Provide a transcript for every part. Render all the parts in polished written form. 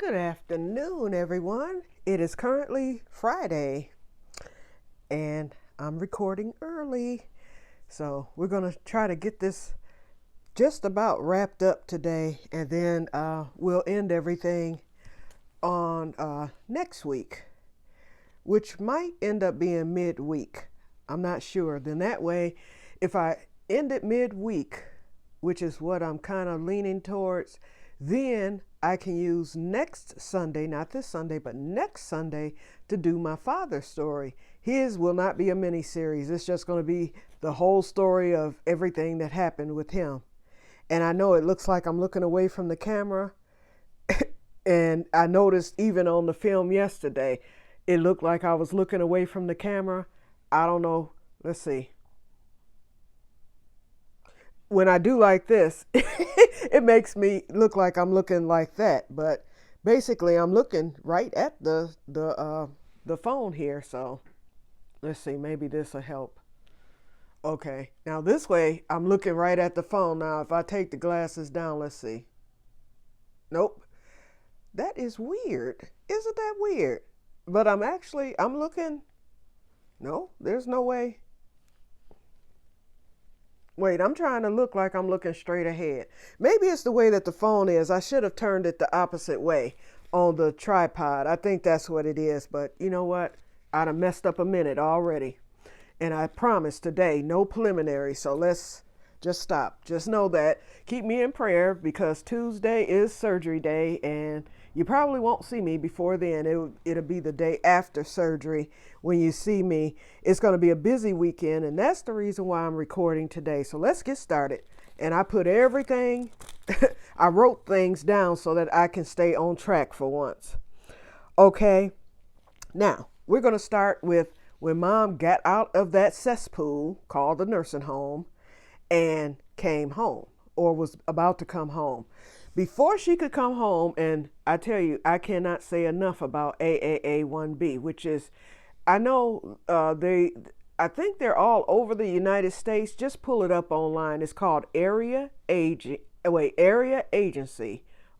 Good afternoon, everyone. It is currently Friday, and I'm recording early. So we're going to try to get this just about wrapped up today, and then we'll end everything on next week, which might end up being midweek. I'm not sure. Then that way, if I end it midweek, which is what I'm kind of leaning towards, then I can use next Sunday, not this Sunday, but next Sunday, to do my father's story. His will not be a mini series. It's just going to be the whole story of everything that happened with him. And I know it looks like I'm looking away from the camera. And I noticed even on the film yesterday, it looked like I was looking away from the camera. I don't know. Let's see. When I do like this, it makes me look like I'm looking like that. But basically, I'm looking right at the phone here. So let's see. Maybe this will help. Okay. Now this way, I'm looking right at the phone. Now, if I take the glasses down, let's see. Nope. That is weird. Isn't that weird? But I'm looking. No, there's no way. Wait, I'm trying to look like I'm looking straight ahead. Maybe it's the way that the phone is. I should have turned it the opposite way on the tripod. I think that's what it is. But you know what? I'd have messed up a minute already. And I promise today, no preliminary. So let's just stop. Just know that. Keep me in prayer because Tuesday is surgery day. And you probably won't see me before then. It'll be the day after surgery when you see me. It's going to be a busy weekend, and that's the reason why I'm recording today. So let's get started. And I put everything, I wrote things down so that I can stay on track for once. Okay, now we're going to start with when Mom got out of that cesspool called the nursing home and came home or was about to come home. Before she could come home, and I tell you, I cannot say enough about AAA1B, which is, I know I think they're all over the United States. Just pull it up online. It's called Area Agency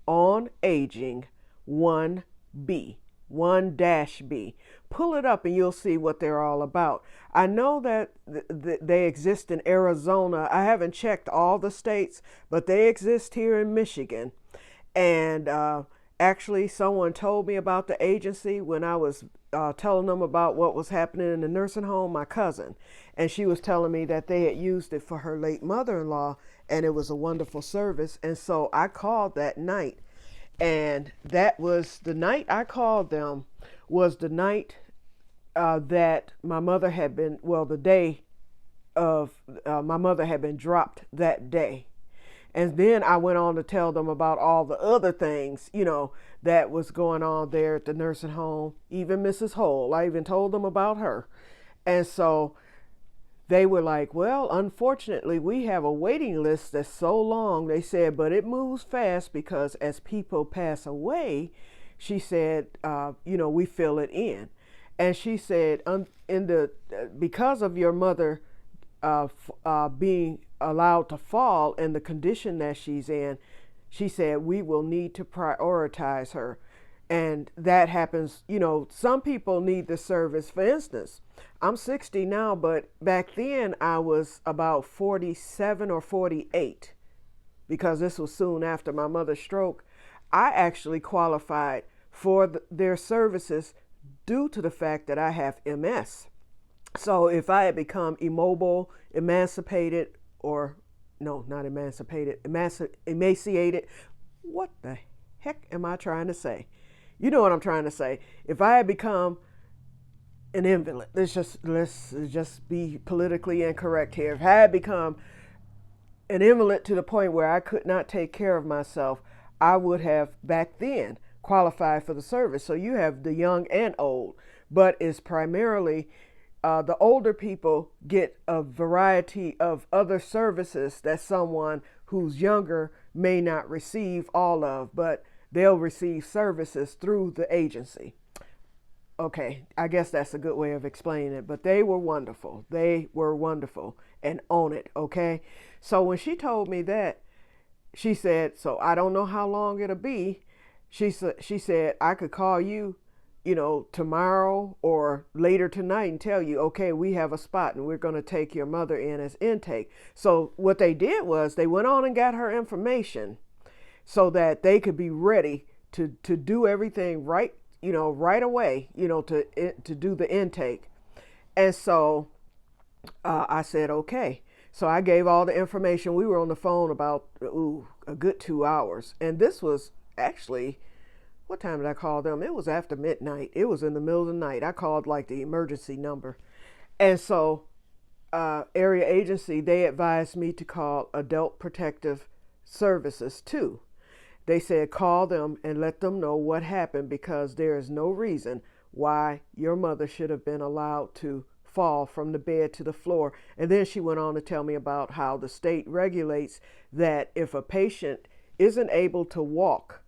on Aging 1B. 1-B. Pull it up and you'll see what they're all about. I know that they exist in Arizona. I haven't checked all the states, but they exist here in Michigan. And actually, someone told me about the agency when I was telling them about what was happening in the nursing home, my cousin. And she was telling me that they had used it for her late mother-in-law, and it was a wonderful service. And so I called that night. And that was the night I called them, was the night that my mother had been, the day of my mother had been dropped that day. And then I went on to tell them about all the other things, that was going on there at the nursing home, even Mrs. Hole. I even told them about her. And so they were like, well, unfortunately, we have a waiting list that's so long, they said, but it moves fast because as people pass away, she said, we fill it in. And she said, because of your mother being allowed to fall in the condition that she's in, she said, we will need to prioritize her. And that happens, some people need the service. For instance, I'm 60 now, but back then I was about 47 or 48 because this was soon after my mother's stroke. I actually qualified for their services due to the fact that I have MS. So if I had become immobile, emaciated, what the heck am I trying to say? You know what I'm trying to say. If I had become an invalid, let's just be politically incorrect here. If I had become an invalid to the point where I could not take care of myself, I would have back then qualified for the service. So you have the young and old, but it's primarily the older people get a variety of other services that someone who's younger may not receive all of, but they'll receive services through the agency. Okay, I guess that's a good way of explaining it, but they were wonderful. They were wonderful and own it, okay? So when she told me that, she said, so I don't know how long it'll be. she said I could call you, tomorrow or later tonight and tell you, okay, we have a spot and we're going to take your mother in as intake. So what they did was they went on and got her information so that they could be ready to do everything right, right away, to do the intake. And so I said, okay. So I gave all the information. We were on the phone about a good 2 hours. And this was actually, what time did I call them? It was after midnight. It was in the middle of the night. I called like the emergency number. And so area agency, they advised me to call Adult Protective Services too. They said call them and let them know what happened because there is no reason why your mother should have been allowed to fall from the bed to the floor. And then she went on to tell me about how the state regulates that if a patient isn't able to walk,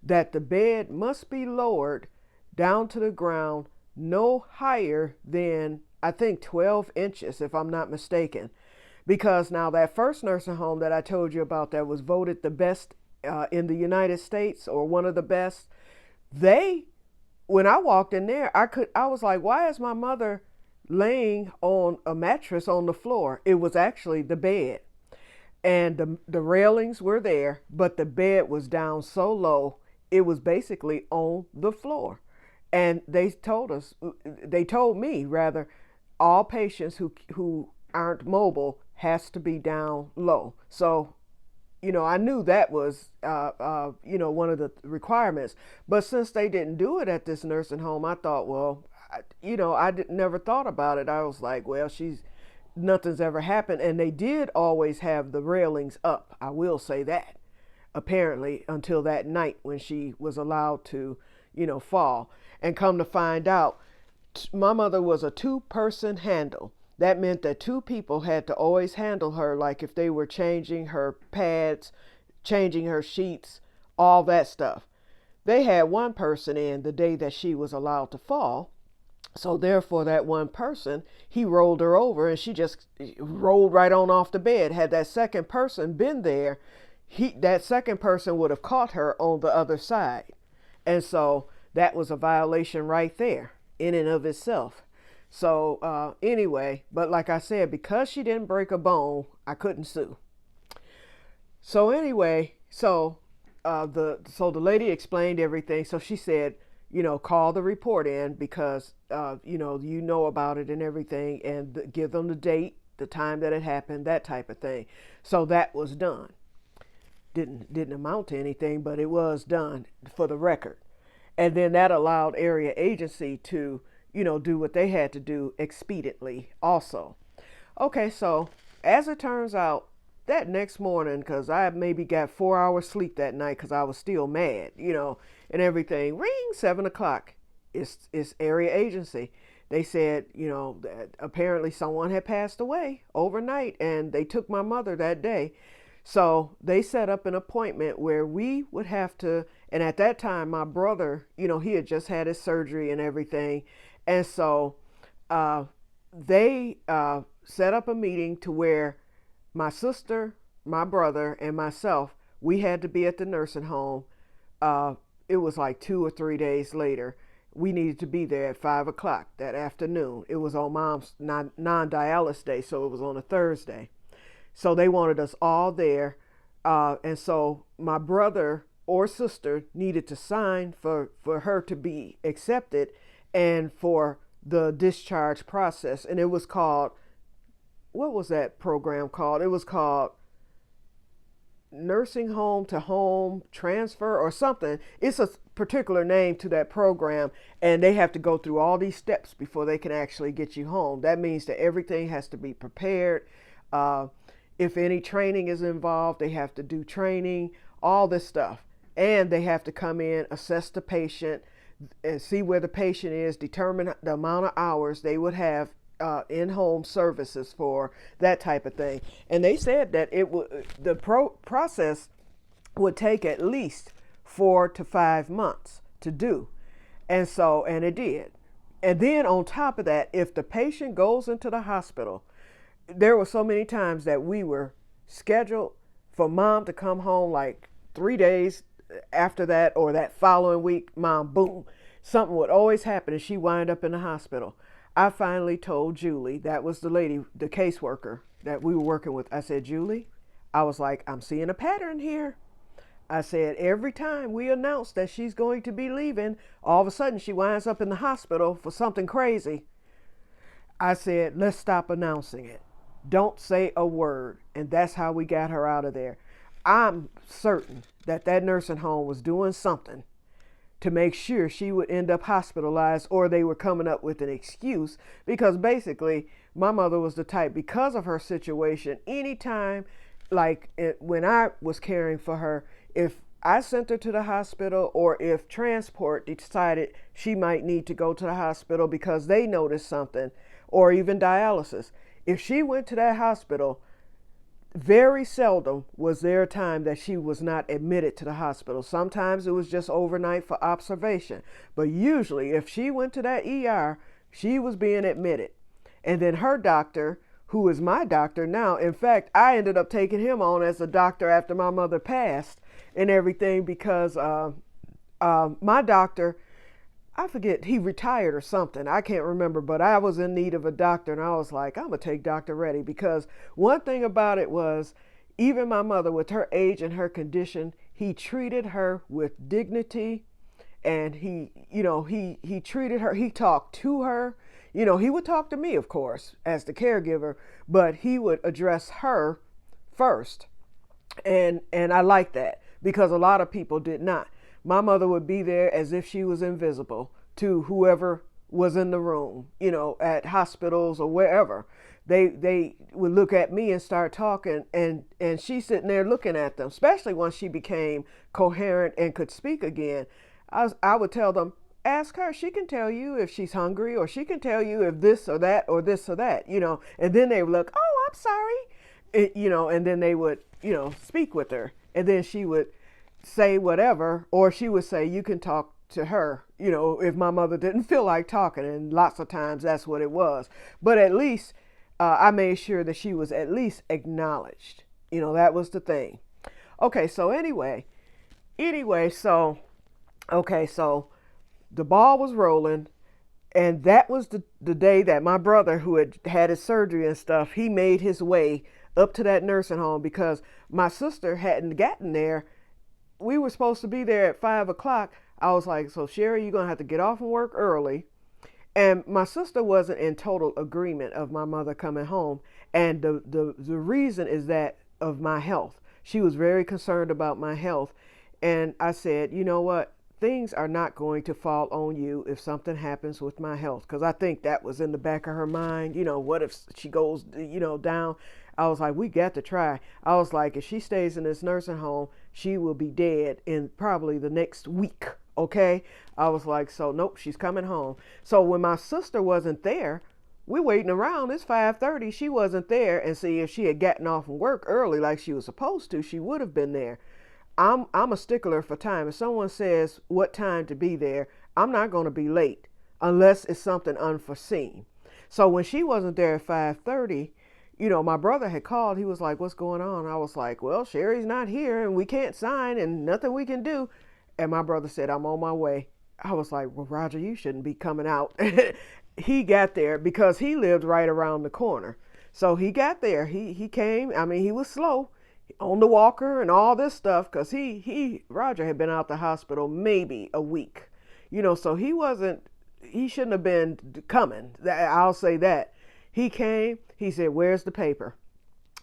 that the bed must be lowered down to the ground no higher than, I think, 12 inches, if I'm not mistaken. Because now that first nursing home that I told you about that was voted the best in the United States, or one of the best, when I walked in there, I was like, why is my mother laying on a mattress on the floor? It was actually the bed. And the railings were there, but the bed was down so low, it was basically on the floor. And they told me rather, all patients who aren't mobile has to be down low. So, I knew that was, one of the requirements. But since they didn't do it at this nursing home, I thought, well, never thought about it. I was like, well, nothing's ever happened. And they did always have the railings up. I will say that, apparently, until that night when she was allowed to, fall. And come to find out, my mother was a 2-person handle. That meant that 2 people had to always handle her, like if they were changing her pads, changing her sheets, all that stuff. They had 1 person in the day that she was allowed to fall. So therefore, that 1 person, he rolled her over and she just rolled right on off the bed. Had that second person been there, that second person would have caught her on the other side. And so that was a violation right there in and of itself. So anyway, but like I said, because she didn't break a bone, I couldn't sue. So anyway, the lady explained everything. So she said, call the report in because you know about it and everything, and give them the date, the time that it happened, that type of thing. So that was done. Didn't amount to anything, but it was done for the record. And then that allowed area agency to do what they had to do expediently also. Okay, so as it turns out, that next morning, because I maybe got 4 hours sleep that night because I was still mad, and everything, ring, 7 o'clock. It's area agency. They said, that apparently someone had passed away overnight and they took my mother that day. So they set up an appointment where we would have to, and at that time, my brother, he had just had his surgery and everything. And so they set up a meeting to where my sister, my brother, and myself, we had to be at the nursing home. It was like 2 or 3 days later. We needed to be there at 5 o'clock that afternoon. It was on Mom's non-dialysis day, so it was on a Thursday. So they wanted us all there. And so my brother or sister needed to sign for her to be accepted and for the discharge process. And it was called, what was that program called? It was called Nursing Home to Home Transfer or something. It's a particular name to that program, and they have to go through all these steps before they can actually get you home. That means that everything has to be prepared. If any training is involved, they have to do training, all this stuff. And they have to come in, assess the patient, and see where the patient is, determine the amount of hours they would have in-home services for, that type of thing. And they said that the process would take at least 4 to 5 months to do. And it did. And then on top of that, if the patient goes into the hospital, there were so many times that we were scheduled for Mom to come home like 3 days after that or that following week, Mom, boom, something would always happen and she wind up in the hospital. I finally told Julie, that was the lady, the caseworker that we were working with. I said, Julie, I was like, I'm seeing a pattern here. I said, every time we announce that she's going to be leaving, all of a sudden she winds up in the hospital for something crazy. I said, let's stop announcing it. Don't say a word. And that's how we got her out of there. I'm certain that that nursing home was doing something to make sure she would end up hospitalized, or they were coming up with an excuse, because basically my mother was the type, because of her situation, anytime, when I was caring for her, if I sent her to the hospital or if transport decided she might need to go to the hospital because they noticed something, or even dialysis, if she went to that hospital, very seldom was there a time that she was not admitted to the hospital. Sometimes it was just overnight for observation. But usually, if she went to that ER, she was being admitted. And then her doctor, who is my doctor now, in fact, I ended up taking him on as a doctor after my mother passed and everything, because my doctor, I forget, he retired or something. I can't remember, but I was in need of a doctor, and I was like, I'm going to take Dr. Reddy, because one thing about it was, even my mother, with her age and her condition, he treated her with dignity, and he treated her, he talked to her. He would talk to me, of course, as the caregiver, but he would address her first. And I like that, because a lot of people did not. My mother would be there as if she was invisible to whoever was in the room, at hospitals or wherever. They would look at me and start talking, and she's sitting there looking at them, especially once she became coherent and could speak again. I would tell them, ask her. She can tell you if she's hungry, or she can tell you if this or that or this or that, and then they would look, oh, I'm sorry, and then they would, speak with her, and then she would say whatever, or she would say, you can talk to her, if my mother didn't feel like talking. And lots of times that's what it was. But at least I made sure that she was at least acknowledged. That was the thing. Okay, so so the ball was rolling. And that was the day that my brother, who had his surgery and stuff, he made his way up to that nursing home, because my sister hadn't gotten there. We were supposed to be there at 5:00. I was like, so Sherry, you're going to have to get off from work early. And my sister wasn't in total agreement of my mother coming home. And the reason is that of my health. She was very concerned about my health. And I said, you know what? Things are not going to fall on you if something happens with my health. Because I think that was in the back of her mind. What if she goes, down? I was like, we got to try. I was like, if she stays in this nursing home, she will be dead in probably the next week. Okay. I was like, so nope, she's coming home. So when my sister wasn't there, we're waiting around. It's 5:30. She wasn't there. And see, if she had gotten off from work early like she was supposed to, she would have been there. I'm a stickler for time. If someone says what time to be there, I'm not going to be late unless it's something unforeseen. So when she wasn't there at 5:30, my brother had called. He was like, what's going on? I was like, well, Sherry's not here and we can't sign and nothing we can do. And my brother said, I'm on my way. I was like, well, Roger, you shouldn't be coming out. He got there because he lived right around the corner. So he got there. He came. I mean, he was slow on the walker and all this stuff, because Roger had been out the hospital maybe a week. So he shouldn't have been coming. I'll say that. He came, he said, where's the paper?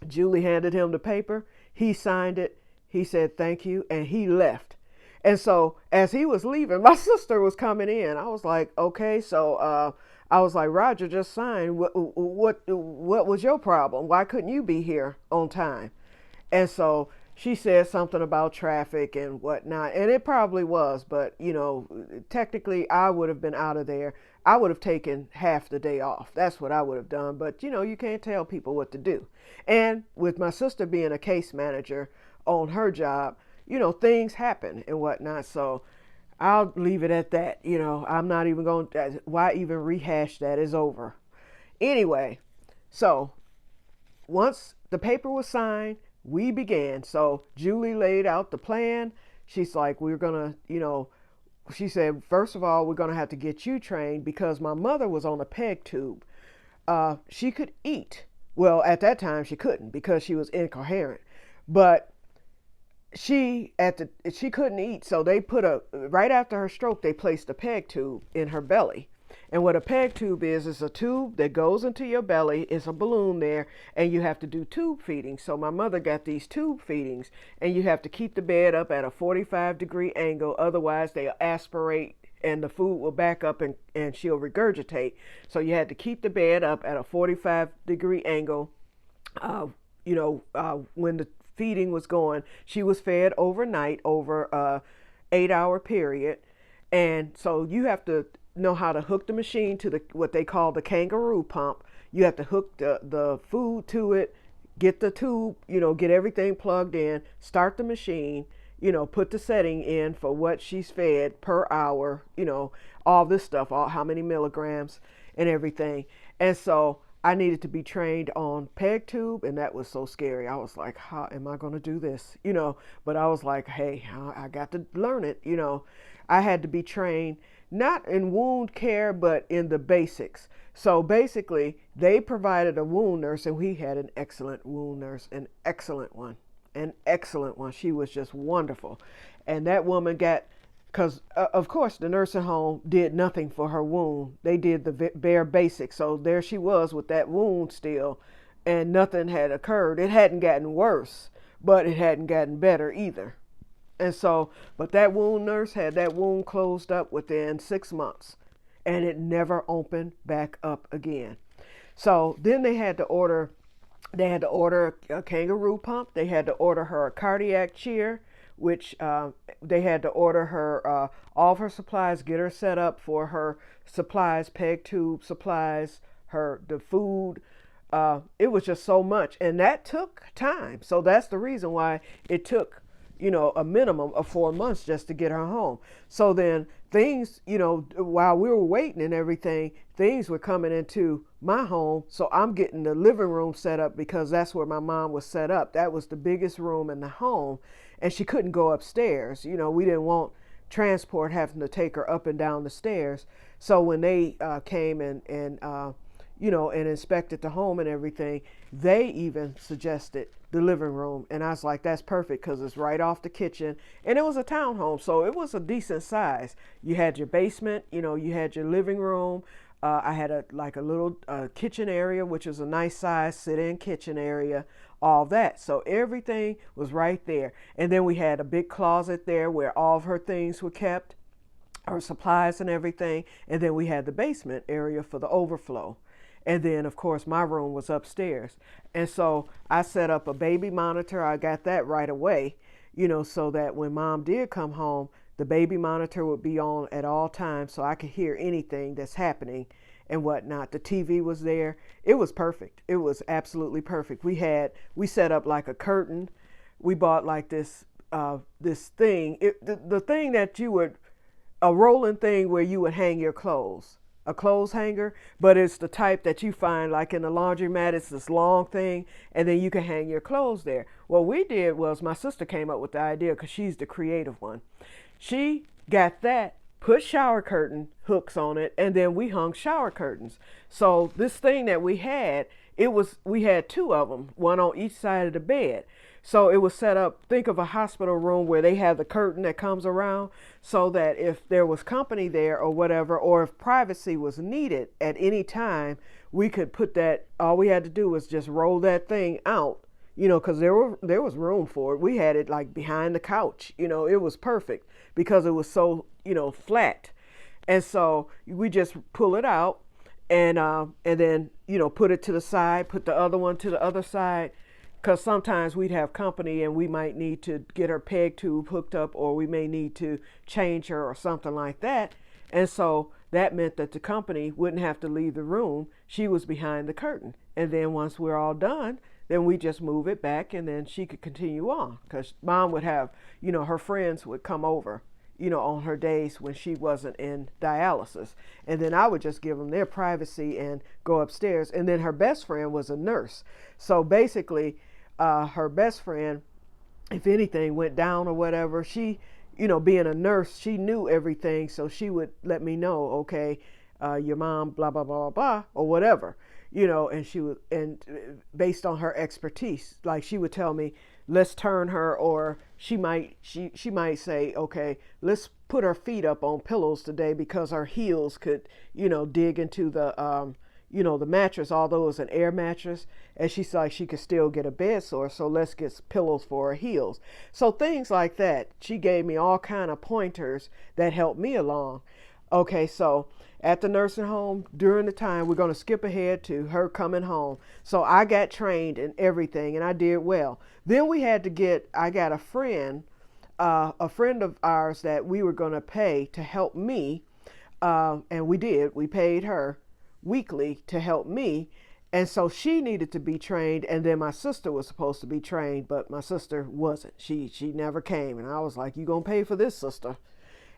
Julie handed him the paper. He signed it. He said, thank you. And he left. And so as he was leaving, my sister was coming in. I was like, okay. So I was like, Roger just signed. What was your problem? Why couldn't you be here on time? And so she said something about traffic and whatnot. And it probably was. But, technically I would have been out of there. I would have taken half the day off. That's what I would have done. But, you can't tell people what to do. And with my sister being a case manager on her job, things happen and whatnot. So I'll leave it at that. I'm not even going to, why even rehash that? It's over. Anyway, so once the paper was signed, we began. So Julie laid out the plan. she's like, we're gonna, she said, first of all, we're gonna have to get you trained because my mother was on a peg tube. She could eat. Well, at that time she couldn't because she was incoherent. But she couldn't eat, so they put a right after her stroke they placed a peg tube in her belly. And what a peg tube is a tube that goes into your belly. It's a balloon there, and you have to do tube feeding. So my mother got these tube feedings, and you have to keep the bed up at a 45-degree angle, otherwise they'll aspirate and the food will back up and she'll regurgitate. So you had to keep the bed up at a 45-degree angle. When the feeding was going, she was fed overnight over a 8-hour period. And so you have to know how to hook the machine to the what they call the kangaroo pump. You have to hook the food to it, get the tube, get everything plugged in, start the machine, put the setting in for what she's fed per hour, all this stuff, all how many milligrams and everything. And so I needed to be trained on peg tube, and that was so scary. I was like, how am I going to do this? But I was like, hey, I got to learn it. I had to be trained not in wound care, but in the basics. So basically, they provided a wound nurse, and we had an excellent wound nurse, an excellent one. She was just wonderful. And that woman got, because of course the nursing home did nothing for her wound. They did the bare basics. So there she was with that wound still, and nothing had occurred. It hadn't gotten worse, but it hadn't gotten better either. And so, but that wound nurse had that wound closed up within 6 months, and it never opened back up again. So then they had to order a kangaroo pump. They had to order her a cardiac chair, which they had to order her all of her supplies, get her set up for her supplies, peg tube supplies, the food. It was just so much, and that took time. So that's the reason why it took a minimum of 4 months just to get her home. So then things, while we were waiting and everything, things were coming into my home. So I'm getting the living room set up because that's where my mom was set up. That was the biggest room in the home, and she couldn't go upstairs. We didn't want transport having to take her up and down the stairs. So when they came and inspected the home and everything, they even suggested the living room. And I was like, that's perfect because it's right off the kitchen. And it was a townhome, so it was a decent size. You had your basement, you had your living room. I had a little kitchen area, which was a nice size sit-in kitchen area, all that. So everything was right there. And then we had a big closet there where all of her things were kept, her supplies and everything. And then we had the basement area for the overflow. And then, of course, my room was upstairs. And so I set up a baby monitor. I got that right away, so that when mom did come home, the baby monitor would be on at all times so I could hear anything that's happening and whatnot. The TV was there. It was perfect. It was absolutely perfect. We set up like a curtain. We bought like this thing, the thing that a rolling thing where you would hang your clothes. A clothes hanger, but it's the type that you find like in the laundromat. It's this long thing, and then you can hang your clothes there. What we did was my sister came up with the idea because she's the creative one. She got that, put shower curtain hooks on it, and then we hung shower curtains. So this thing that we had, we had two of them, one on each side of the bed. So it was set up, think of a hospital room where they have the curtain that comes around so that if there was company there or whatever, or if privacy was needed at any time, we could put that, all we had to do was just roll that thing out, because there was room for it. We had it like behind the couch, it was perfect because it was so, flat. And so we just pull it out and then, put it to the side, put the other one to the other side. Because sometimes we'd have company and we might need to get her peg tube hooked up, or we may need to change her or something like that. And so that meant that the company wouldn't have to leave the room. She was behind the curtain. And then once we're all done, then we just move it back and then she could continue on. Because mom would have, her friends would come over, on her days when she wasn't in dialysis. And then I would just give them their privacy and go upstairs. And then her best friend was a nurse. So basically, her best friend, if anything went down or whatever, she being a nurse, she knew everything, so she would let me know, okay, your mom, blah blah blah blah blah, or whatever, and she would, and based on her expertise, like she would tell me, let's turn her, or she might say, okay, let's put her feet up on pillows today because her heels could, dig into the mattress, although it was an air mattress, and she's like she could still get a bed sore, so let's get pillows for her heels. So things like that. She gave me all kind of pointers that helped me along. Okay, so at the nursing home during the time, we're going to skip ahead to her coming home. So I got trained in everything and I did well. Then I got a friend of ours that we were going to pay to help me. And we paid her weekly to help me. And so she needed to be trained. And then my sister was supposed to be trained, but my sister wasn't. She never came. And I was like, you going to pay for this, sister?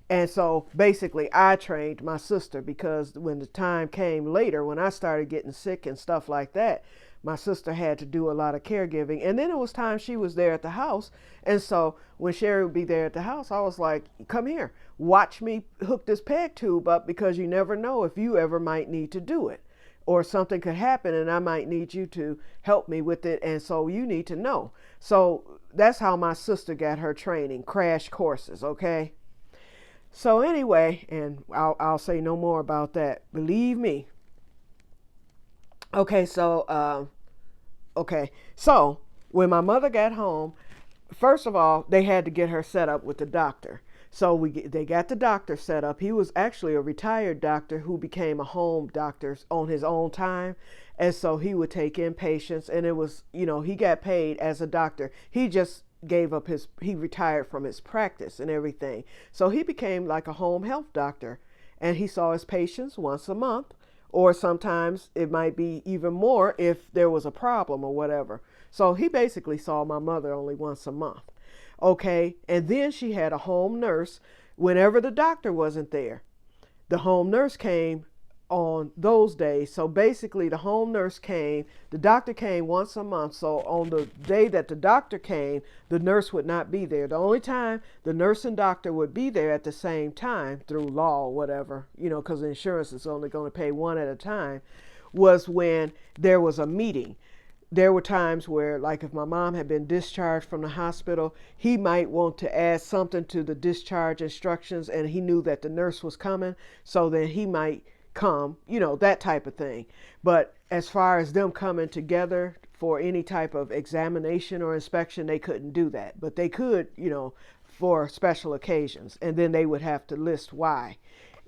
And so basically I trained my sister, because when the time came later, when I started getting sick and stuff like that, my sister had to do a lot of caregiving. And then it was time she was there at the house. And so when Sherry would be there at the house, I was like, come here, watch me hook this peg tube up, because you never know if you ever might need to do it, or something could happen and I might need you to help me with it. And so you need to know. So that's how my sister got her training, crash courses. Okay. So anyway, and I'll say no more about that. Believe me. Okay, so when my mother got home, first of all, they had to get her set up with the doctor. So they got the doctor set up. He was actually a retired doctor who became a home doctor on his own time. And so he would take in patients, and it was, he got paid as a doctor. He just he retired from his practice and everything. So he became like a home health doctor, and he saw his patients once a month, or sometimes it might be even more if there was a problem or whatever. So he basically saw my mother only once a month. Okay. And then she had a home nurse whenever the doctor wasn't there. The home nurse came on those days. So basically the home nurse came, the doctor came once a month. So on the day that the doctor came, the nurse would not be there. The only time the nurse and doctor would be there at the same time, through law or whatever, because insurance is only going to pay one at a time, was when there was a meeting. There were times where, like if my mom had been discharged from the hospital, he might want to add something to the discharge instructions, and he knew that the nurse was coming, so then he might come, that type of thing. But as far as them coming together for any type of examination or inspection, they couldn't do that. But they could, for special occasions, and then they would have to list why.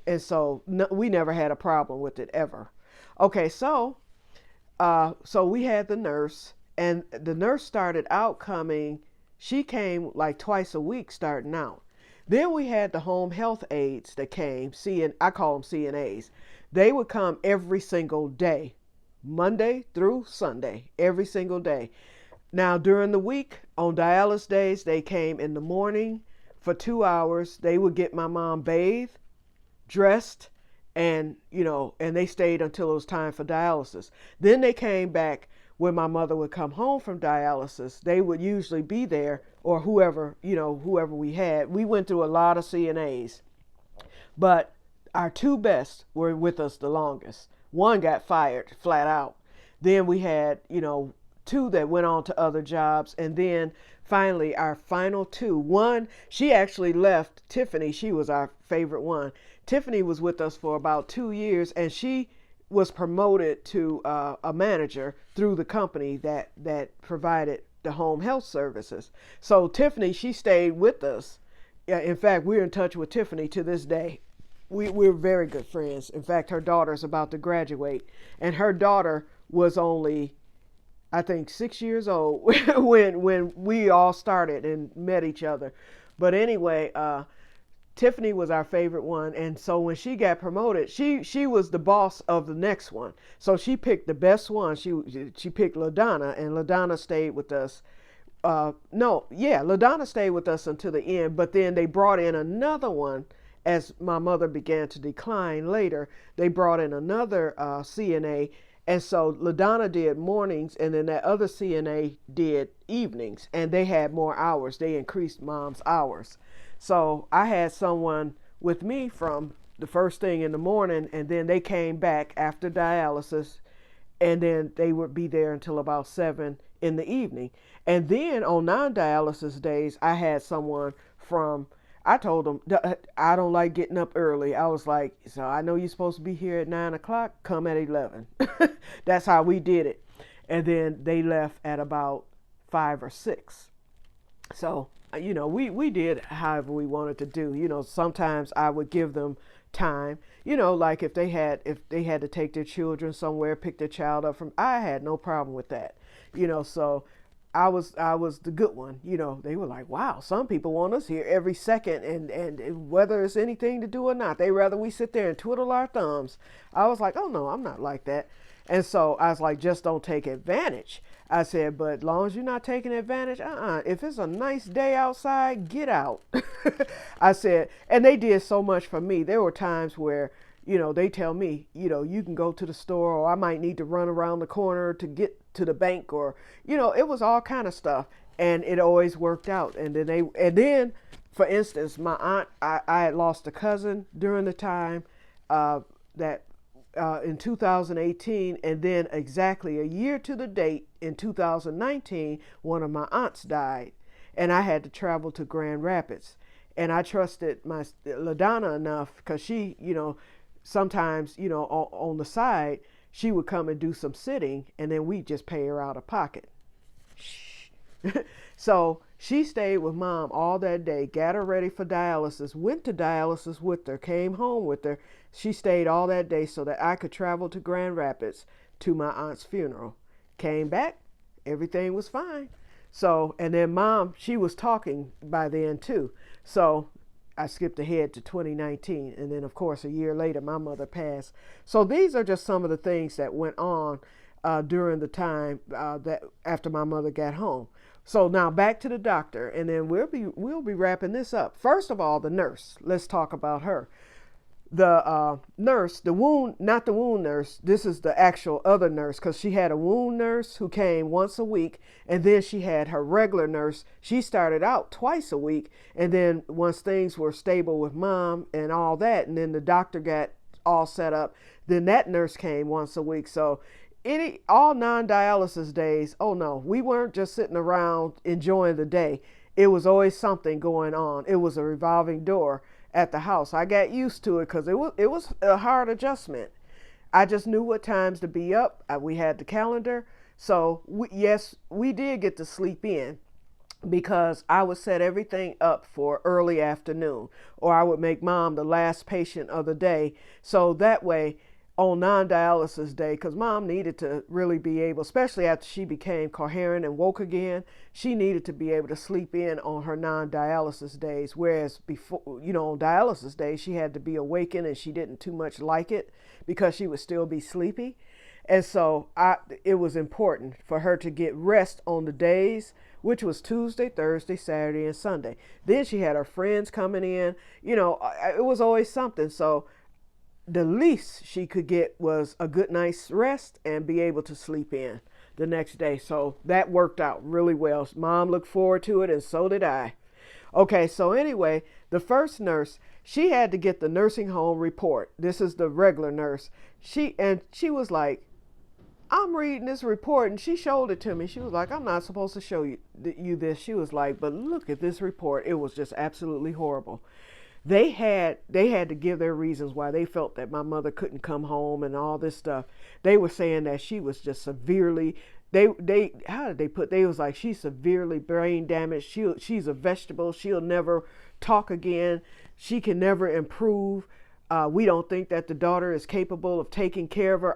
And so we never had a problem with it ever. Okay, so we had the nurse, and the nurse started out coming. She came like twice a week starting out. Then we had the home health aides that came, I call them CNAs. They would come every single day, Monday through Sunday, every single day. Now during the week, on dialysis days, they came in the morning for 2 hours. They would get my mom bathed, dressed, and they stayed until it was time for dialysis. Then they came back when my mother would come home from dialysis. They would usually be there, or whoever we had. We went through a lot of CNAs, but our two best were with us the longest. One got fired flat out. Then we had, two that went on to other jobs. And then finally our final two, one, she actually left. Tiffany, she was our favorite one. Tiffany was with us for about 2 years, and she was promoted to a manager through the company that provided the home health services. So Tiffany, she stayed with us. In fact, we're in touch with Tiffany to this day. We're very good friends. In fact, her daughter's about to graduate, and her daughter was only, I think, 6 years old when we all started and met each other. But anyway, Tiffany was our favorite one, and so when she got promoted, she was the boss of the next one. So she picked the best one. She picked LaDonna, and LaDonna stayed with us. LaDonna stayed with us until the end, but then they brought in another one as my mother began to decline later. They brought in another CNA, and so LaDonna did mornings, and then that other CNA did evenings, and they had more hours. They increased mom's hours. So I had someone with me from the first thing in the morning, and then they came back after dialysis, and then they would be there until about 7 in the evening. And then on non-dialysis days, I had someone from, I told them, I don't like getting up early. I was like, so I know you're supposed to be here at 9 o'clock, come at 11. That's how we did it. And then they left at about 5 or 6. So, we did however we wanted to do. Sometimes I would give them time, like if they had to take their children somewhere, pick their child up from, I had no problem with that. So I was the good one. They were like, wow, some people want us here every second, and whether it's anything to do or not, they rather we sit there and twiddle our thumbs. I was like, oh no, I'm not like that. And so I was like, just don't take advantage. I said, but as long as you're not taking advantage, if it's a nice day outside, get out. I said, and they did so much for me. There were times where, they tell me, you can go to the store, or I might need to run around the corner to get to the bank, or, it was all kind of stuff. And it always worked out. And then, for instance, my aunt, I had lost a cousin during the time that in 2018, and then exactly a year to the date in 2019, one of my aunts died, and I had to travel to Grand Rapids. And I trusted my LaDonna enough, because she, sometimes, on the side, she would come and do some sitting, and then we just pay her out of pocket. So she stayed with mom all that day, got her ready for dialysis, went to dialysis with her, came home with her. She stayed all that day so that I could travel to Grand Rapids to my aunt's funeral. Came back, everything was fine. So, and then mom, she was talking by then too. So I skipped ahead to 2019. And then, of course, a year later, my mother passed. So these are just some of the things that went on during the time that after my mother got home. So now back to the doctor, and then we'll be wrapping this up. First of all, the nurse. Let's talk about her. The nurse, not the wound nurse. This is the actual other nurse, because she had a wound nurse who came once a week, and then she had her regular nurse. She started out twice a week, and then once things were stable with mom and all that, and then the doctor got all set up, then that nurse came once a week. So all non-dialysis days, oh no, we weren't just sitting around enjoying the day. It was always something going on. It was a revolving door at the house. I got used to it, because it was a hard adjustment. I just knew what times to be up. We had the calendar. So yes, we did get to sleep in, because I would set everything up for early afternoon, or I would make mom the last patient of the day. So that way, on non-dialysis day, because mom needed to really be able, especially after she became coherent and woke again, she needed to be able to sleep in on her non-dialysis days. Whereas before, on dialysis days, she had to be awakened, and she didn't too much like it, because she would still be sleepy. And so it was important for her to get rest on the days, which was Tuesday, Thursday, Saturday, and Sunday. Then she had her friends coming in. It was always something. So the least she could get was a good night's rest and be able to sleep in the next day. So that worked out really well. Mom looked forward to it, and so did I. Okay, so anyway, the first nurse, she had to get the nursing home report. This is the regular nurse. She was like, I'm reading this report, and she showed it to me. She was like, I'm not supposed to show you this. She was like, but look at this report. It was just absolutely horrible. They had to give their reasons why they felt that my mother couldn't come home and all this stuff. They were saying that she was just severely, how did they put, they was like, she's severely brain damaged. She's a vegetable. She'll never talk again. She can never improve. We don't think that the daughter is capable of taking care of her.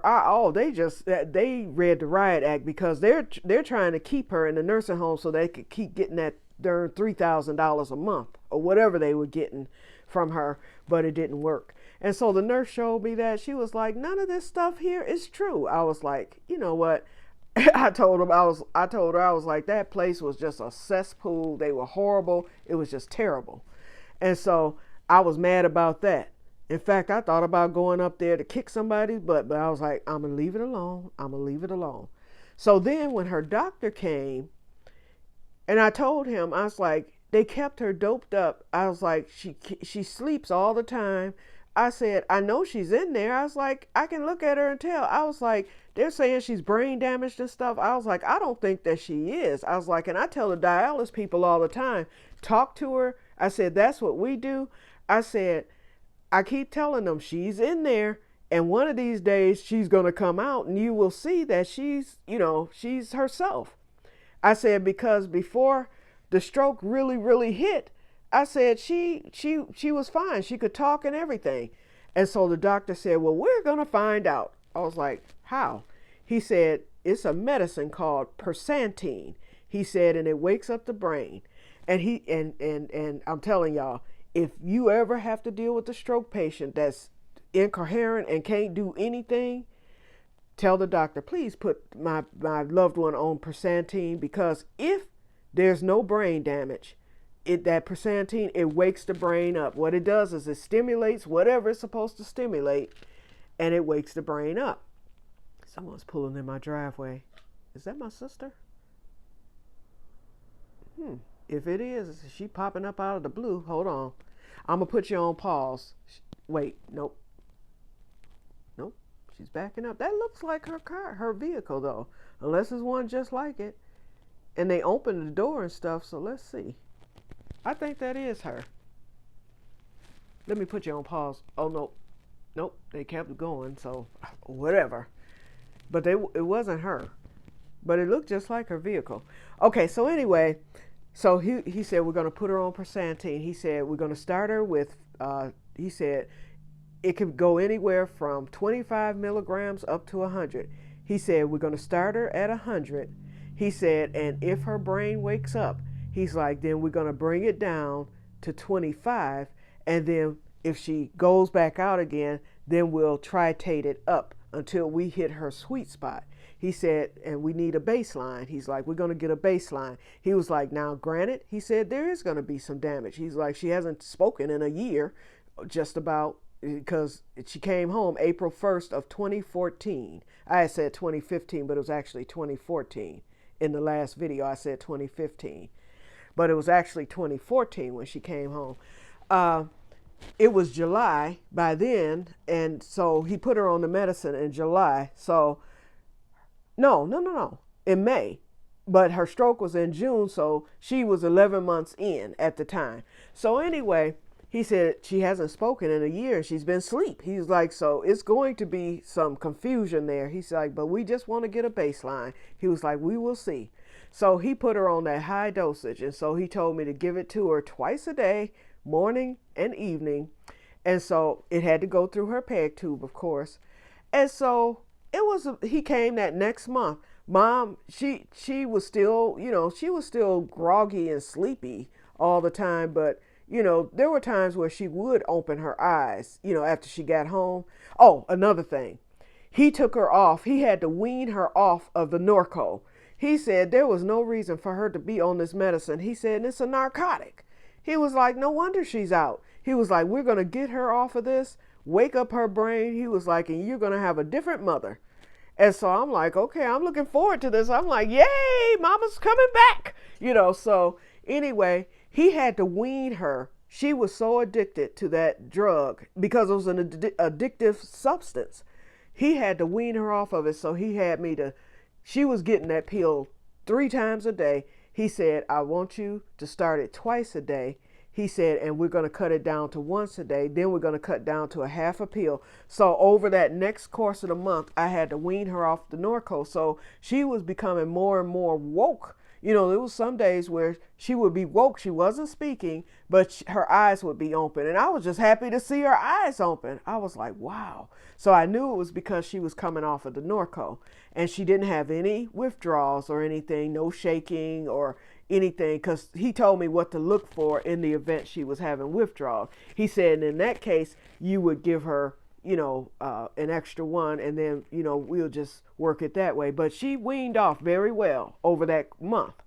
They read the riot act, because they're trying to keep her in the nursing home so they could keep getting that darn $3,000 a month or whatever they were getting from her, but it didn't work. And so the nurse showed me that. She was like, none of this stuff here is true. I was like, you know what? I told her, I was like, that place was just a cesspool. They were horrible. It was just terrible. And so I was mad about that. In fact, I thought about going up there to kick somebody's butt, but I was like, I'm going to leave it alone. I'm going to leave it alone. So then when her doctor came, and I told him, I was like, they kept her doped up. I was like, she sleeps all the time. I said, I know she's in there. I was like, I can look at her and tell. I was like, they're saying she's brain damaged and stuff. I was like, I don't think that she is. I was like, and I tell the dialysis people all the time, talk to her. I said, that's what we do. I said, I keep telling them she's in there, and one of these days she's going to come out and you will see that she's herself. I said, because before the stroke really hit, I said she was fine. She could talk and everything. And so the doctor said, well, we're going to find out. I was like, how? He said, it's a medicine called persantine. He said, and it wakes up the brain. And and I'm telling y'all, if you ever have to deal with a stroke patient that's incoherent and can't do anything, tell the doctor, please put my loved one on persantine, because if there's no brain damage, that persantine, it wakes the brain up. What it does is it stimulates whatever it's supposed to stimulate, and it wakes the brain up. Someone's pulling in my driveway. Is that my sister? If it is she popping up out of the blue. Hold on. I'm going to put you on pause. Wait, nope. She's backing up. That looks like her car, her vehicle, though. Unless it's one just like it. And they opened the door and stuff, so let's see. I think that is her. Let me put you on pause. Oh, no. Nope, they kept going, so whatever. But it wasn't her. But it looked just like her vehicle. Okay, so anyway, so he said we're going to put her on persantine. He said we're going to start her with, he said, it could go anywhere from 25 milligrams up to 100. He said, we're going to start her at 100. He said, and if her brain wakes up, he's like, then we're going to bring it down to 25. And then if she goes back out again, then we'll titrate it up until we hit her sweet spot. He said, and we need a baseline. He's like, we're going to get a baseline. He was like, now granted, he said, there is going to be some damage. He's like, she hasn't spoken in a year, just about, because she came home April 1st of 2014. I had said 2015, but it was actually 2014. In the last video, I said 2015. But it was actually 2014 when she came home. It was July by then, and so he put her on the medicine in July. So, no, in May. But her stroke was in June, so she was 11 months in at the time. So anyway, he said she hasn't spoken in a year. She's been asleep. He's like, so it's going to be some confusion there. He's like, but we just want to get a baseline. He was like, we will see. So he put her on that high dosage. And so he told me to give it to her twice a day, morning and evening. And so it had to go through her peg tube, of course. And so he came that next month. Mom, she was still, she was still groggy and sleepy all the time, but there were times where she would open her eyes, after she got home. Oh, another thing. He took her off. He had to wean her off of the Norco. He said there was no reason for her to be on this medicine. He said, it's a narcotic. He was like, no wonder she's out. He was like, we're going to get her off of this, wake up her brain. He was like, and you're going to have a different mother. And so I'm like, okay, I'm looking forward to this. I'm like, yay, mama's coming back. So anyway, he had to wean her. She was so addicted to that drug because it was an addictive substance. He had to wean her off of it. So she was getting that pill 3 times a day. He said, I want you to start it twice a day. He said, and we're going to cut it down to once a day. Then we're going to cut down to a half a pill. So over that next course of the month, I had to wean her off the Norco. So she was becoming more and more woke. There was some days where she would be woke. She wasn't speaking, but her eyes would be open. And I was just happy to see her eyes open. I was like, wow. So I knew it was because she was coming off of the Norco. And she didn't have any withdrawals or anything, no shaking or anything, because he told me what to look for in the event she was having withdrawals. He said, in that case, you would give her, an extra one, and then, we'll just work it that way. But she weaned off very well over that month.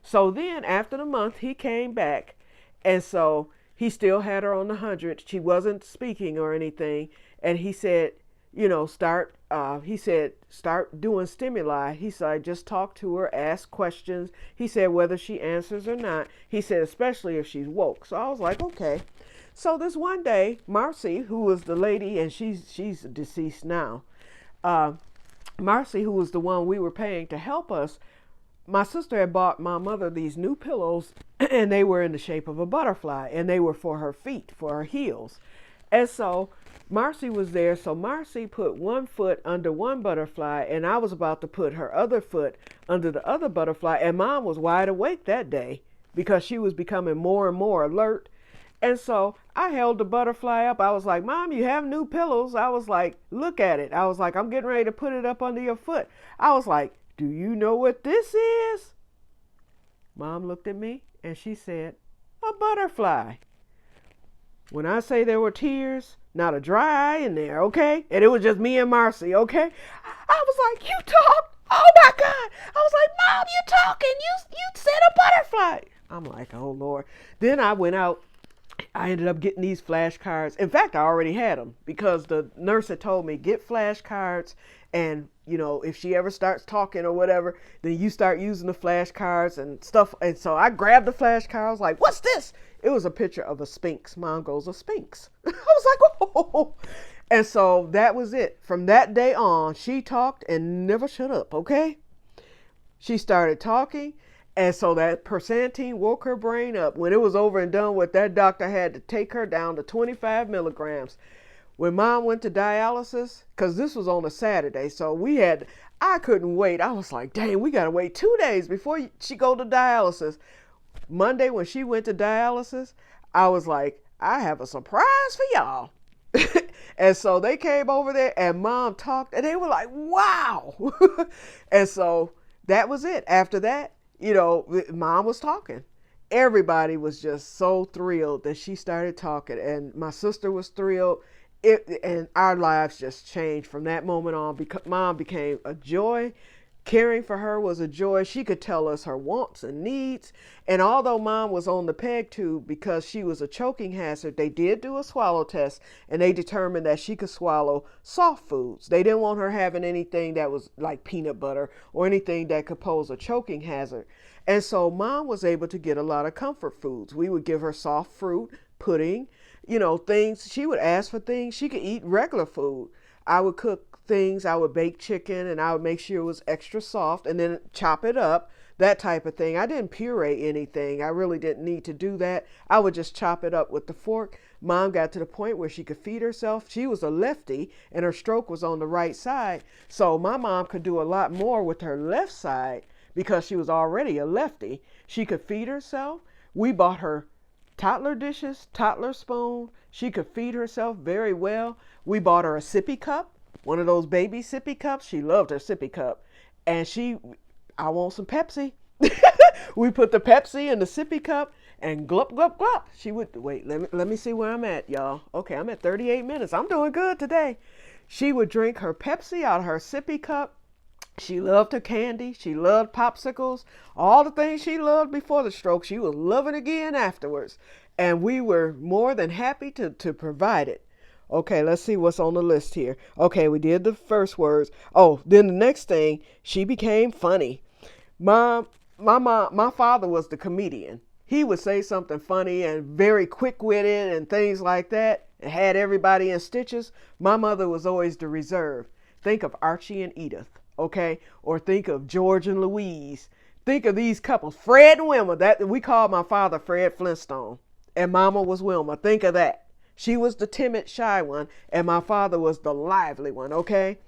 So then after the month, he came back, and so he still had her on the 100. She wasn't speaking or anything. And he said, start, he said, start doing stimuli. He said, just talk to her, ask questions. He said, whether she answers or not. He said, especially if she's woke. So I was like, okay. So this one day, Marcy, who was the lady, and she's deceased now, uh, Marcy, who was the one we were paying to help us, my sister had bought my mother these new pillows, and they were in the shape of a butterfly, and they were for her feet, for her heels. And so Marcy was there, so Marcy put one foot under one butterfly, and I was about to put her other foot under the other butterfly, and Mom was wide awake that day because she was becoming more and more alert. And so I held the butterfly up. I was like, Mom, you have new pillows. I was like, look at it. I was like, I'm getting ready to put it up under your foot. I was like, do you know what this is? Mom looked at me and she said, a butterfly. When I say there were tears, not a dry eye in there, okay? And it was just me and Marcy, okay? I was like, you talked? Oh my God. I was like, Mom, you talking. You said a butterfly. I'm like, oh Lord. Then I went out. I ended up getting these flashcards. In fact, I already had them because the nurse had told me, get flashcards, and if she ever starts talking or whatever, then you start using the flashcards and stuff. And so I grabbed the flashcard. I was like, what's this? It was a picture of a sphinx. Mom goes, a sphinx. I was like, oh. And so that was it. From that day on, she talked and never shut up, okay? She started talking. And so that Persantine woke her brain up. When it was over and done with, that doctor had to take her down to 25 milligrams. When Mom went to dialysis, because this was on a Saturday, so I couldn't wait. I was like, dang, we got to wait 2 days before she go to dialysis. Monday, when she went to dialysis, I was like, I have a surprise for y'all. And so they came over there and Mom talked and they were like, wow. And so that was it. After that, Mom was talking. Everybody was just so thrilled that she started talking, and my sister was thrilled. And our lives just changed from that moment on because Mom became a joy. Caring for her was a joy. She could tell us her wants and needs. And although Mom was on the peg tube because she was a choking hazard, they did do a swallow test and they determined that she could swallow soft foods. They didn't want her having anything that was like peanut butter or anything that could pose a choking hazard. And so Mom was able to get a lot of comfort foods. We would give her soft fruit, pudding, things. She would ask for things. She could eat regular food. I would cook things. I would bake chicken and I would make sure it was extra soft and then chop it up, that type of thing. I didn't puree anything. I really didn't need to do that. I would just chop it up with the fork. Mom got to the point where she could feed herself. She was a lefty and her stroke was on the right side. So my mom could do a lot more with her left side because she was already a lefty. She could feed herself. We bought her toddler dishes, toddler spoon. She could feed herself very well. We bought her a sippy cup. One of those baby sippy cups. She loved her sippy cup. And I want some Pepsi. We put the Pepsi in the sippy cup and glup, glup, glup. She would, wait, let me see where I'm at, y'all. Okay, I'm at 38 minutes. I'm doing good today. She would drink her Pepsi out of her sippy cup. She loved her candy. She loved popsicles. All the things she loved before the stroke, she was loving again afterwards. And we were more than happy to provide it. Okay, let's see what's on the list here. Okay, we did the first words. Oh, then the next thing, she became funny. My father was the comedian. He would say something funny and very quick-witted and things like that, and had everybody in stitches. My mother was always the reserve. Think of Archie and Edith, okay? Or think of George and Louise. Think of these couples, Fred and Wilma. That we called my father Fred Flintstone, and Mama was Wilma. Think of that. She was the timid, shy one, and my father was the lively one, okay?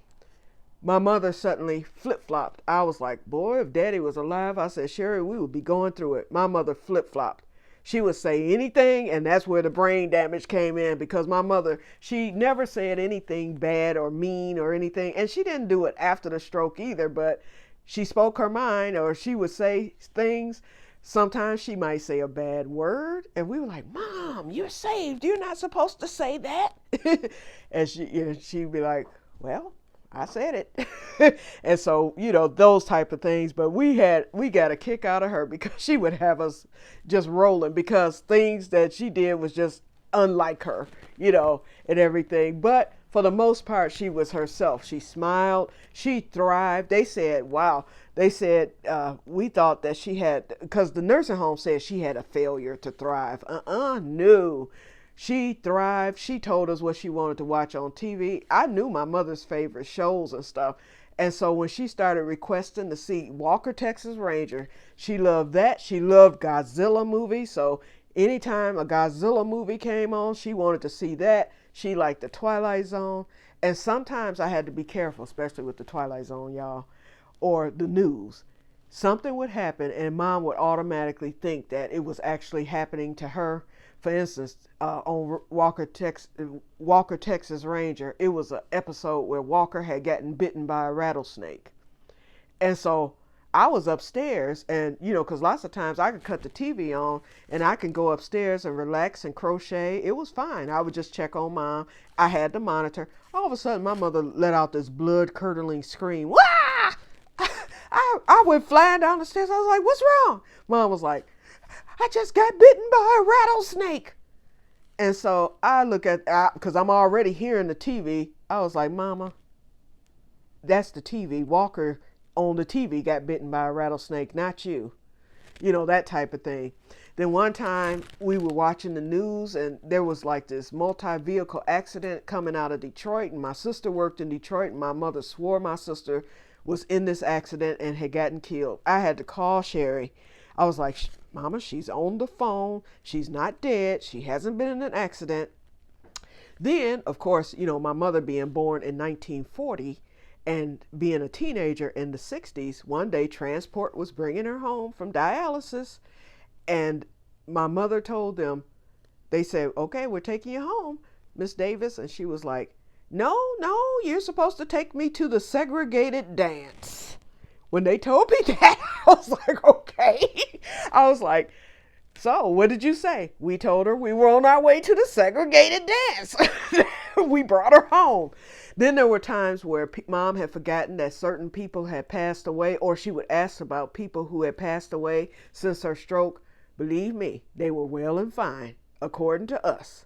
My mother suddenly flip-flopped. I was like, boy, if Daddy was alive, I said, Sherry, we would be going through it. My mother flip-flopped. She would say anything, and that's where the brain damage came in because my mother, she never said anything bad or mean or anything, and she didn't do it after the stroke either, but she spoke her mind or she would say things. Sometimes she might say a bad word, and we were like, Mom, you're saved. You're not supposed to say that. And she'd be like, well, I said it. And so, those type of things. But we got a kick out of her because she would have us just rolling because things that she did was just unlike her, and everything. But for the most part, she was herself. She smiled. She thrived. They said, wow. They said, we thought that she had, because the nursing home said she had a failure to thrive. No. She thrived. She told us what she wanted to watch on TV. I knew my mother's favorite shows and stuff. And so when she started requesting to see Walker, Texas Ranger, she loved that. She loved Godzilla movies. So anytime a Godzilla movie came on, she wanted to see that. She liked the Twilight Zone. And sometimes I had to be careful, especially with the Twilight Zone, y'all, or the news. Something would happen and mom would automatically think that it was actually happening to her. For instance, on Walker, Texas Ranger, it was an episode where Walker had gotten bitten by a rattlesnake. And so I was upstairs, and because lots of times I could cut the TV on and I can go upstairs and relax and crochet. It was fine. I would just check on mom. I had the monitor. All of a sudden, my mother let out this blood curdling scream. Wah! I went flying down the stairs. I was like, "What's wrong?" Mom was like, "I just got bitten by a rattlesnake." And so I look at, because I'm already hearing the TV. I was like, "Mama, that's the TV. Walker on the TV got bitten by a rattlesnake, not you." That type of thing. Then one time we were watching the news and there was like this multi-vehicle accident coming out of Detroit, and my sister worked in Detroit, and my mother swore my sister was in this accident and had gotten killed. I had to call Sherry. I was like, "Mama, she's on the phone. She's not dead. She hasn't been in an accident." Then, of course, my mother being born in 1940 and being a teenager in the 60s, one day transport was bringing her home from dialysis. And my mother told them, they said, "Okay, we're taking you home, Miss Davis." And she was like, "No, no, you're supposed to take me to the segregated dance." When they told me that, I was like, okay. I was like, "So what did you say?" We told her we were on our way to the segregated dance. We brought her home. Then there were times where mom had forgotten that certain people had passed away, or she would ask about people who had passed away since her stroke. Believe me, they were well and fine, according to us.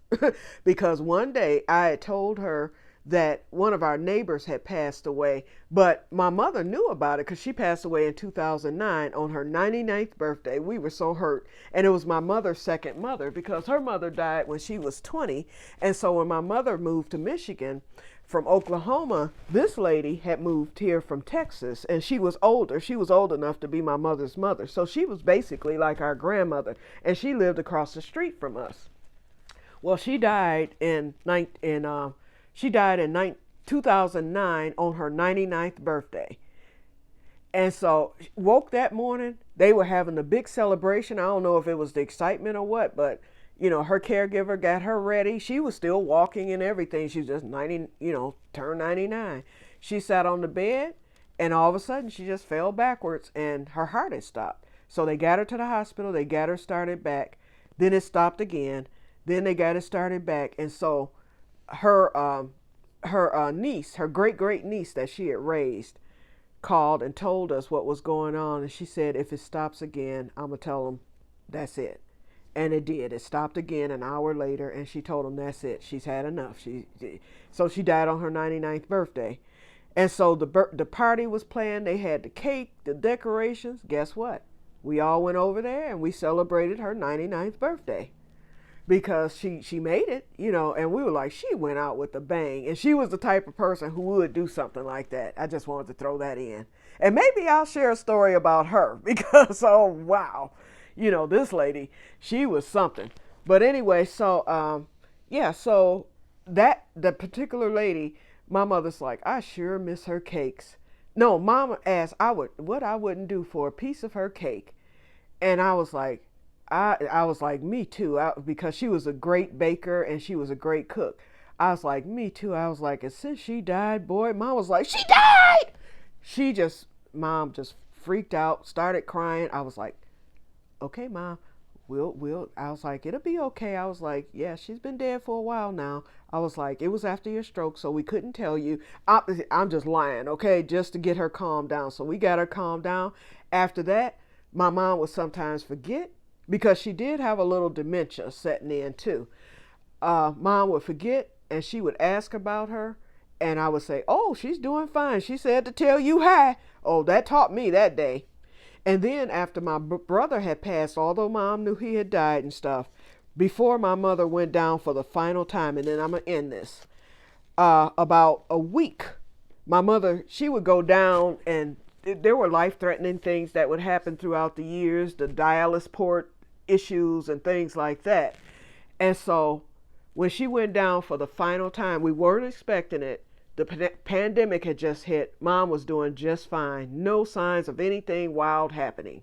Because one day I had told her that one of our neighbors had passed away, but my mother knew about it because she passed away in 2009 on her 99th birthday. We were so hurt. And it was my mother's second mother, because her mother died when she was 20. And so when my mother moved to Michigan from Oklahoma, this lady had moved here from Texas, and she was older. She was old enough to be my mother's mother. So she was basically like our grandmother, and she lived across the street from us. Well, she died in 2009 on her 99th birthday. And so woke that morning, they were having a big celebration. I don't know if it was the excitement or what, but her caregiver got her ready. She was still walking and everything. She was just 90, turned 99. She sat on the bed, and all of a sudden she just fell backwards and her heart had stopped. So they got her to the hospital. They got her started back. Then it stopped again. Then they got it started back. And so her niece, her great niece that she had raised, called and told us what was going on. And she said, "If it stops again, I'm going to tell them that's it." And it did. It stopped again an hour later, and she told them that's it. She's had enough. So she died on her 99th birthday. And so the party was planned. They had the cake, the decorations. Guess what? We all went over there and we celebrated her 99th birthday, because she made it, and we were like, she went out with a bang. And she was the type of person who would do something like that. I just wanted to throw that in. And maybe I'll share a story about her, because, oh, wow. This lady, she was something. But anyway, so, so the particular lady, my mother's like, "I sure miss her cakes." No, Mama asked what I wouldn't do for a piece of her cake. And I was like, I was like, me too, because she was a great baker and she was a great cook. I was like, me too. I was like, and since she died, boy, Mom was like, "She died!" Mom just freaked out, started crying. I was like, "Okay, Mom, I was like, "It'll be okay." I was like, "Yeah, she's been dead for a while now." I was like, "It was after your stroke, so we couldn't tell you." I'm just lying, okay, just to get her calmed down. So we got her calmed down. After that, my mom would sometimes forget, because she did have a little dementia setting in too. Mom would forget, and she would ask about her, and I would say, "Oh, she's doing fine. She said to tell you hi." Oh, that taught me that day. And then after my brother had passed, although mom knew he had died and stuff, before my mother went down for the final time, and then I'm gonna end this. About a week, my mother, she would go down, and there were life-threatening things that would happen throughout the years, the dialysis port issues and things like that. And so when she went down for the final time, we weren't expecting it. The pandemic had just hit. Mom was doing just fine. No signs of anything wild happening.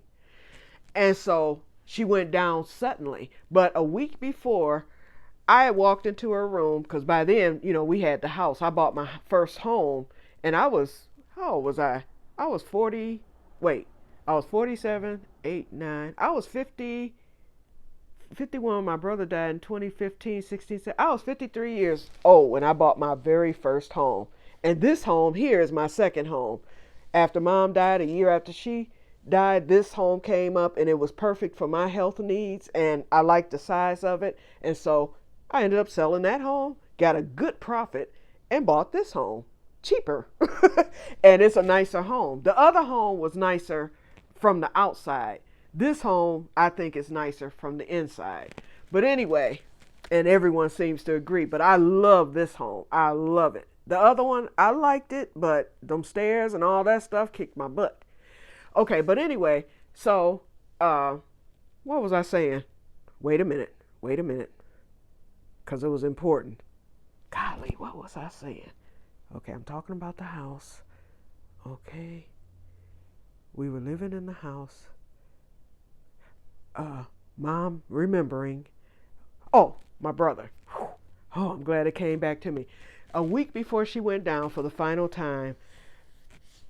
And so she went down suddenly. But a week before, I had walked into her room because by then, we had the house. I bought my first home, and how old was I? I was 40, wait, I was 47, 8, 9. I was 50, 51. My brother died in 2015, 16. I was 53 years old when I bought my very first home. And this home here is my second home. After mom died, a year after she died, this home came up, and it was perfect for my health needs, and I liked the size of it. And so I ended up selling that home, got a good profit, and bought this home cheaper. And it's a nicer home. The other home was nicer from the outside. This home, I think, is nicer from the inside. But anyway, and everyone seems to agree, but I love this home. I love it. The other one, I liked it, but them stairs and all that stuff kicked my butt. Okay, but anyway, so what was I saying? Wait a minute, because it was important. Golly, what was I saying? Okay, I'm talking about the house. Okay, we were living in the house. Mom remembering. Oh, my brother. Oh, I'm glad it came back to me. A week before she went down for the final time,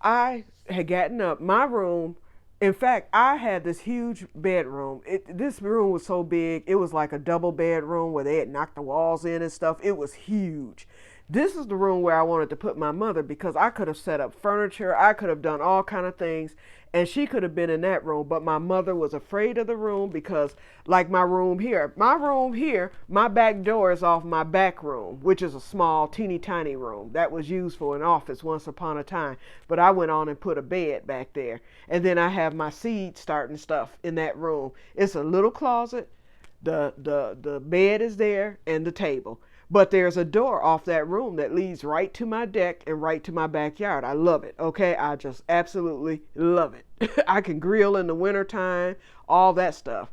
I had gotten up. My room, in fact, I had this huge bedroom. This room was so big, it was like a double bedroom where they had knocked the walls in and stuff. It was huge. This is the room where I wanted to put my mother because I could have set up furniture. I could have done all kind of things, and she could have been in that room. But my mother was afraid of the room because, like my room here, my back door is off my back room, which is a small, teeny tiny room that was used for an office once upon a time. But I went on and put a bed back there, and then I have my seed starting stuff in that room. It's a little closet. The bed is there and the table. But there's a door off that room that leads right to my deck and right to my backyard. I love it. Okay. I just absolutely love it. I can grill in the wintertime, all that stuff.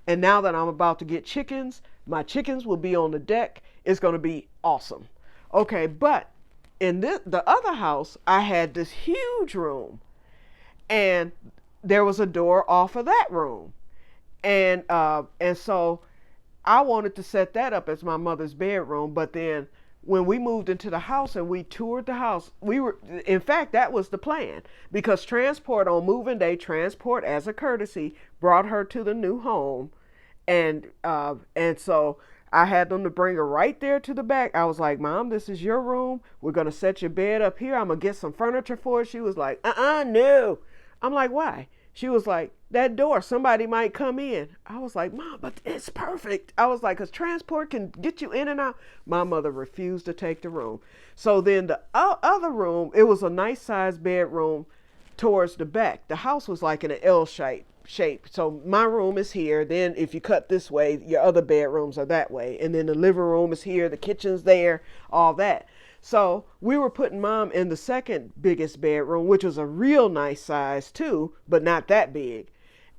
And now that I'm about to get chickens, my chickens will be on the deck. It's going to be awesome. Okay. But in the other house, I had this huge room, and there was a door off of that room. And so I wanted to set that up as my mother's bedroom, but then when we moved into the house and we toured the house, in fact, that was the plan, because transport on moving day, transport as a courtesy, brought her to the new home. And so I had them to bring her right there to the back. I was like, Mom, this is your room. We're going to set your bed up here. I'm going to get some furniture for it. She was like, no. I'm like, why? She was like, that door, somebody might come in. I was like, Mom, but it's perfect. I was like, because transport can get you in and out. My mother refused to take the room. So then the other room, it was a nice sized bedroom towards the back. The house was like in an L shape. So my room is here. Then if you cut this way, your other bedrooms are that way. And then the living room is here. The kitchen's there, all that. So we were putting Mom in the second biggest bedroom, which was a real nice size too, but not that big.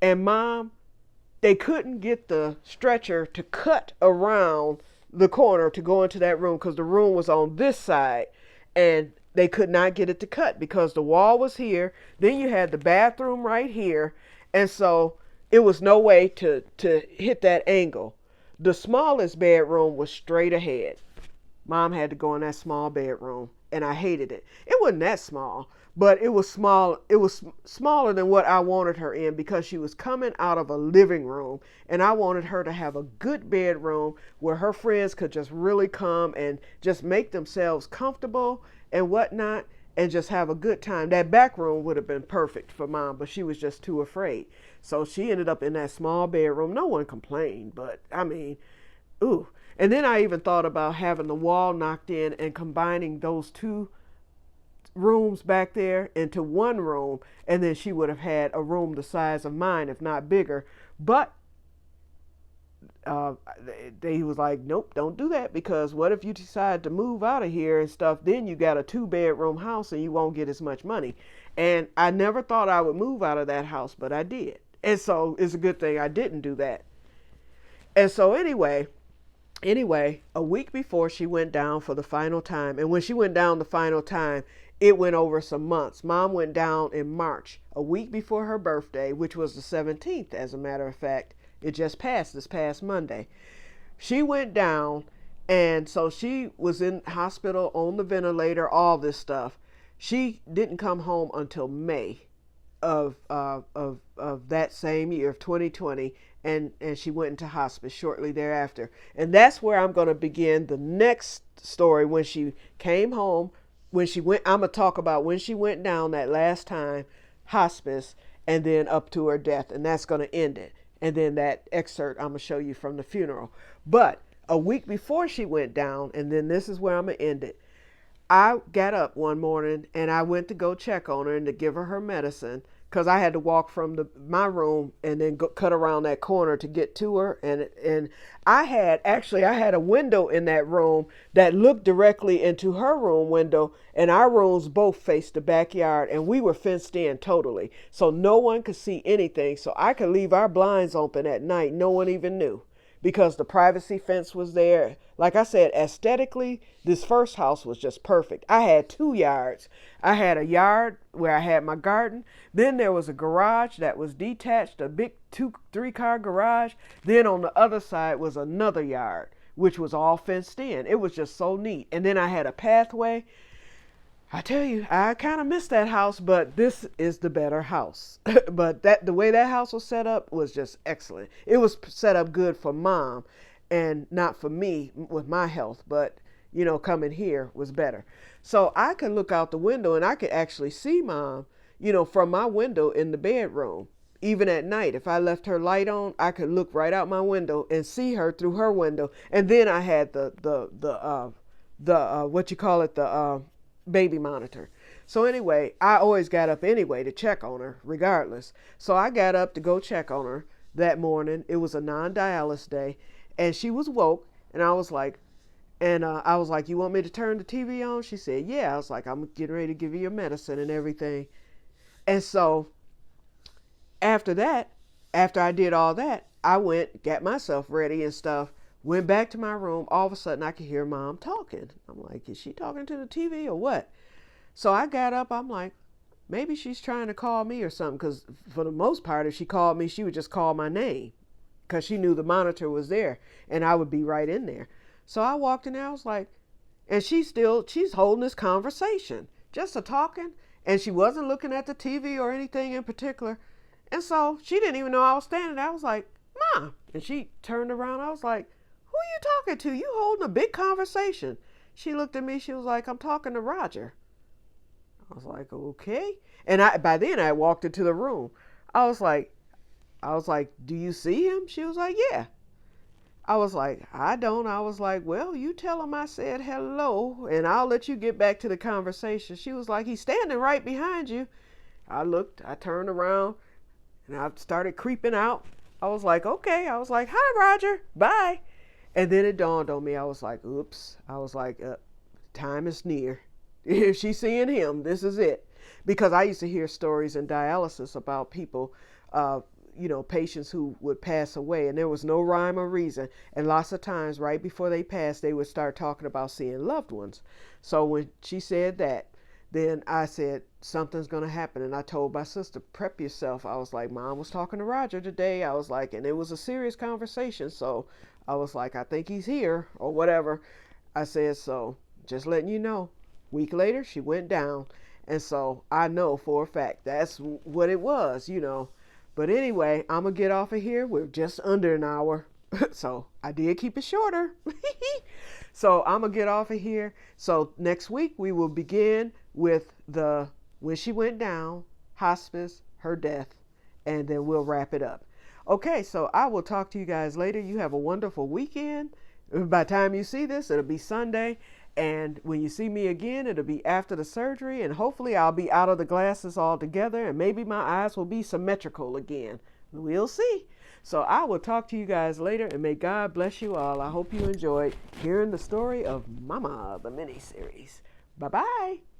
And Mom, they couldn't get the stretcher to cut around the corner to go into that room because the room was on this side, and they could not get it to cut because the wall was here. Then you had the bathroom right here. And so it was no way to hit that angle. The smallest bedroom was straight ahead. Mom had to go in that small bedroom, and I hated it. It wasn't that small, but it was small. It was smaller than what I wanted her in because she was coming out of a living room, and I wanted her to have a good bedroom where her friends could just really come and just make themselves comfortable and whatnot and just have a good time. That back room would have been perfect for Mom, but she was just too afraid. So she ended up in that small bedroom. No one complained, but I mean, ooh. And then I even thought about having the wall knocked in and combining those two rooms back there into one room, and then she would have had a room the size of mine, if not bigger. But uh, they was like, nope, don't do that, because what if you decide to move out of here and stuff? Then you got a 2 bedroom house and you won't get as much money. And I never thought I would move out of that house, but I did. And so it's a good thing I didn't do that. And so anyway, a week before she went down for the final time, and when she went down the final time, it went over some months. Mom went down in March, a week before her birthday, which was the 17th, as a matter of fact. It just passed this past Monday. She went down, and so she was in hospital on the ventilator, all this stuff. She didn't come home until May of that same year of 2020, and she went into hospice shortly thereafter. And that's where I'm going to begin the next story. When she came home, when she went, I'm going to talk about when she went down that last time, hospice, and then up to her death, and that's going to end it. And then that excerpt I'm going to show you from the funeral. But a week before she went down, and then this is where I'm going to end it, I got up one morning and I went to go check on her and to give her medicine, because I had to walk from my room and then cut around that corner to get to her. And I had a window in that room that looked directly into her room window, and our rooms both faced the backyard, and we were fenced in totally, so no one could see anything. So I could leave our blinds open at night, no one even knew, because the privacy fence was there. Like I said, aesthetically, this first house was just perfect. I had 2 yards. I had a yard where I had my garden. Then there was a garage that was detached, a big 2-3 car garage. Then on the other side was another yard, which was all fenced in. It was just so neat. And then I had a pathway. I tell you, I kind of missed that house, but this is the better house. But the way that house was set up was just excellent. It was set up good for Mom and not for me with my health, but coming here was better. So I could look out the window and I could actually see Mom, from my window in the bedroom. Even at night, if I left her light on, I could look right out my window and see her through her window. And then I had the what you call it, the baby monitor. So anyway, I always got up anyway to check on her regardless. So I got up to go check on her that morning. It was a non-dialysis day, and she was woke, and I was like, you want me to turn the TV on? She said, yeah. I was like, I'm getting ready to give you your medicine and everything. And so after I did all that, I went, got myself ready and stuff, went back to my room. All of a sudden I could hear Mom talking. I'm like, is she talking to the TV or what? So I got up. I'm like, maybe she's trying to call me or something, because for the most part, if she called me, she would just call my name, because she knew the monitor was there and I would be right in there. So I walked in there. I was like, and she's holding this conversation, just a talking, and she wasn't looking at the TV or anything in particular. And so she didn't even know I was standing there. I was like, Mom. And she turned around. I was like, who are you talking to? You holding a big conversation. She looked at me. She was like, I'm talking to Roger. I was like, okay. And by then I walked into the room. I was like, do you see him? She was like, yeah. I was like, I don't. I was like, well, you tell him I said hello, and I'll let you get back to the conversation. She was like, he's standing right behind you. I looked, I turned around, and I started creeping out. I was like, okay. I was like, hi, Roger. Bye. And then it dawned on me. I was like, oops. I was like, time is near. If she's seeing him, this is it. Because I used to hear stories in dialysis about people, patients who would pass away, and there was no rhyme or reason. And lots of times right before they passed, they would start talking about seeing loved ones. So when she said that, then I said, something's going to happen. And I told my sister, prep yourself. I was like, Mom was talking to Roger today. I was like, and it was a serious conversation. So I was like, I think he's here or whatever. I said, so just letting you know. Week later, she went down. And so I know for a fact that's what it was, But anyway, I'm going to get off of here. We're just under an hour. So I did keep it shorter. So I'm going to get off of here. So next week we will begin with when she went down, hospice, her death, and then we'll wrap it up. Okay, so I will talk to you guys later. You have a wonderful weekend. By the time you see this, it'll be Sunday. And when you see me again, it'll be after the surgery. And hopefully, I'll be out of the glasses altogether. And maybe my eyes will be symmetrical again. We'll see. So I will talk to you guys later. And may God bless you all. I hope you enjoyed hearing the story of Mama, the miniseries. Bye bye.